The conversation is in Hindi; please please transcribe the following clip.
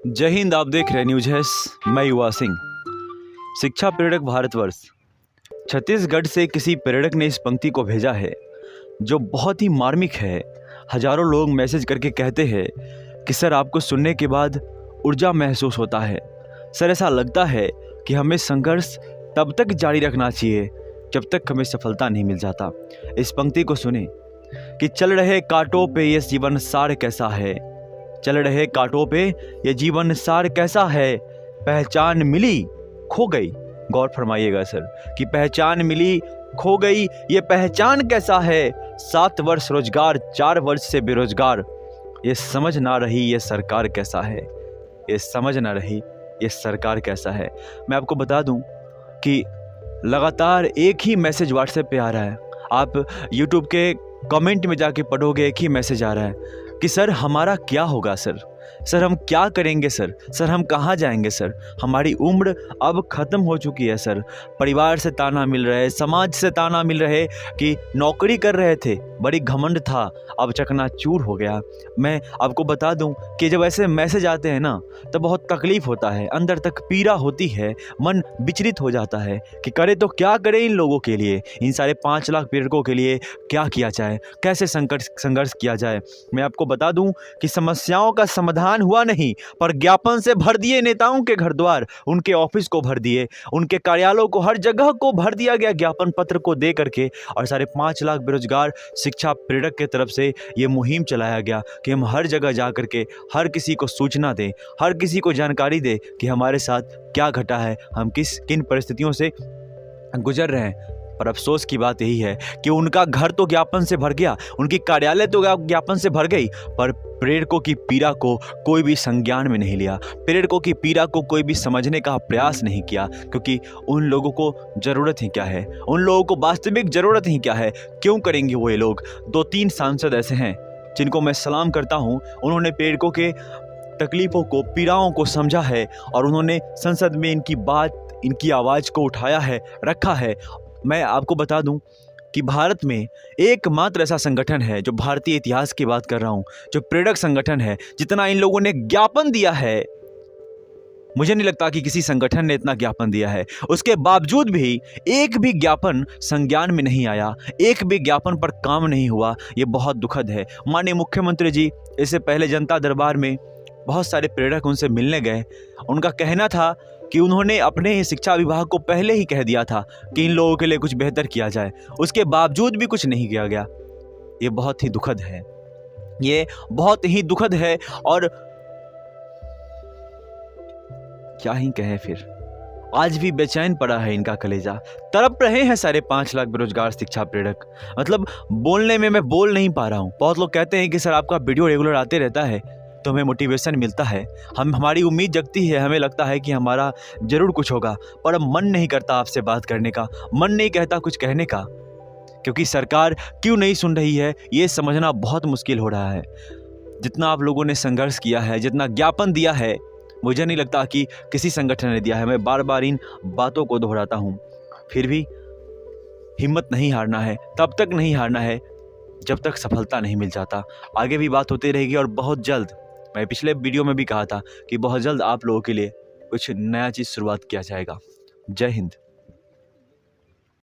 जय हिंद। आप देख रहे न्यूज है। मैं युवा सिंह। शिक्षा प्रेरक भारतवर्ष। छत्तीसगढ़ से किसी प्रेरक ने इस पंक्ति को भेजा है जो बहुत ही मार्मिक है। हजारों लोग मैसेज करके कहते हैं कि सर आपको सुनने के बाद ऊर्जा महसूस होता है। सर ऐसा लगता है कि हमें संघर्ष तब तक जारी रखना चाहिए जब तक हमें सफलता नहीं मिल जाता। इस पंक्ति को सुने कि चल रहे कांटों पे ये जीवन सार कैसा है, चल रहे कांटों पे ये जीवन सार कैसा है, पहचान मिली खो गई। गौर फरमाइएगा सर कि पहचान मिली खो गई, ये पहचान कैसा है। 7 वर्ष रोजगार, 4 वर्ष से बेरोजगार, ये समझ ना रही ये सरकार कैसा है, ये समझ ना रही ये सरकार कैसा है। मैं आपको बता दूं कि लगातार एक ही मैसेज व्हाट्सएप पे आ रहा है। आप यूट्यूब के कमेंट में जाके पढ़ोगे, एक ही मैसेज आ रहा है कि सर हमारा क्या होगा, सर हम क्या करेंगे, सर हम कहाँ जाएंगे, सर हमारी उम्र अब ख़त्म हो चुकी है। सर परिवार से ताना मिल रहा है, समाज से ताना मिल रहे कि नौकरी कर रहे थे, बड़ी घमंड था, अब चकनाचूर हो गया। मैं आपको बता दूं कि जब ऐसे मैसेज आते हैं ना तो बहुत तकलीफ़ होता है, अंदर तक पीड़ा होती है, मन विचलित हो जाता है कि करे तो क्या करें इन लोगों के लिए, इन सारे 5 लाख प्रेरकों के लिए क्या किया जाए, कैसे संघर्ष किया जाए। मैं आपको बता दूं कि समस्याओं का समाधान हुआ नहीं, पर ज्ञापन से भर दिए नेताओं के घर द्वार, उनके ऑफिस को भर दिए, उनके कार्यालयों को, हर जगह को भर दिया गया ज्ञापन पत्र को दे करके। और सारे 5 लाख बेरोजगार शिक्षा प्रेरक के तरफ से ये मुहिम चलाया गया कि हम हर जगह जा करके हर किसी को सूचना दें, हर किसी को जानकारी दें कि हमारे साथ क्या घटा है, हम किन परिस्थितियों से गुजर रहे हैं। पर अफसोस की बात यही है कि उनका घर तो ज्ञापन से भर गया, उनकी कार्यालय तो ज्ञापन से भर गई, पर प्रेरकों की पीड़ा को कोई भी संज्ञान में नहीं लिया, प्रेरकों की पीड़ा को कोई भी समझने का प्रयास नहीं किया। क्योंकि उन लोगों को ज़रूरत ही क्या है, उन लोगों को वास्तविक ज़रूरत ही क्या है, क्यों करेंगे वो ये लोग। 2-3 सांसद ऐसे हैं जिनको मैं सलाम करता हूँ, उन्होंने प्रेरकों के तकलीफ़ों को, पीड़ाओं को समझा है और उन्होंने संसद में इनकी बात, इनकी आवाज़ को उठाया है, रखा है। मैं आपको बता दूं कि भारत में एकमात्र ऐसा संगठन है, जो भारतीय इतिहास की बात कर रहा हूं, जो प्रेरक संगठन है। जितना इन लोगों ने ज्ञापन दिया है, मुझे नहीं लगता कि किसी संगठन ने इतना ज्ञापन दिया है। उसके बावजूद भी एक भी ज्ञापन संज्ञान में नहीं आया, एक भी ज्ञापन पर काम नहीं हुआ। ये बहुत दुखद है। माननीय मुख्यमंत्री जी इससे पहले जनता दरबार में बहुत सारे प्रेरक उनसे मिलने गए। उनका कहना था कि उन्होंने अपने शिक्षा विभाग को पहले ही कह दिया था कि इन लोगों के लिए कुछ बेहतर किया जाए, उसके बावजूद भी कुछ नहीं किया गया। ये बहुत ही दुखद है, ये बहुत ही दुखद है। और क्या ही कहें फिर, आज भी बेचैन पड़ा है इनका कलेजा, तड़प रहे हैं सारे 5 लाख बेरोजगार शिक्षा प्रेरक। मतलब बोलने में मैं बोल नहीं पा रहा हूँ। बहुत लोग कहते हैं कि सर आपका वीडियो रेगुलर आते रहता है तो हमें मोटिवेशन मिलता है, हमारी उम्मीद जगती है, हमें लगता है कि हमारा ज़रूर कुछ होगा, पर अब मन नहीं करता आपसे बात करने का, मन नहीं कहता कुछ कहने का। क्योंकि सरकार क्यों नहीं सुन रही है ये समझना बहुत मुश्किल हो रहा है। जितना आप लोगों ने संघर्ष किया है, जितना ज्ञापन दिया है, मुझे नहीं लगता कि किसी संगठन ने दिया है। मैं बार बार इन बातों को दोहराता हूँ। फिर भी हिम्मत नहीं हारना है, तब तक नहीं हारना है जब तक सफलता नहीं मिल जाता। आगे भी बात होती रहेगी और बहुत जल्द, मैं पिछले वीडियो में भी कहा था कि बहुत जल्द आप लोगों के लिए कुछ नया चीज़ शुरुआत किया जाएगा। जय हिंद।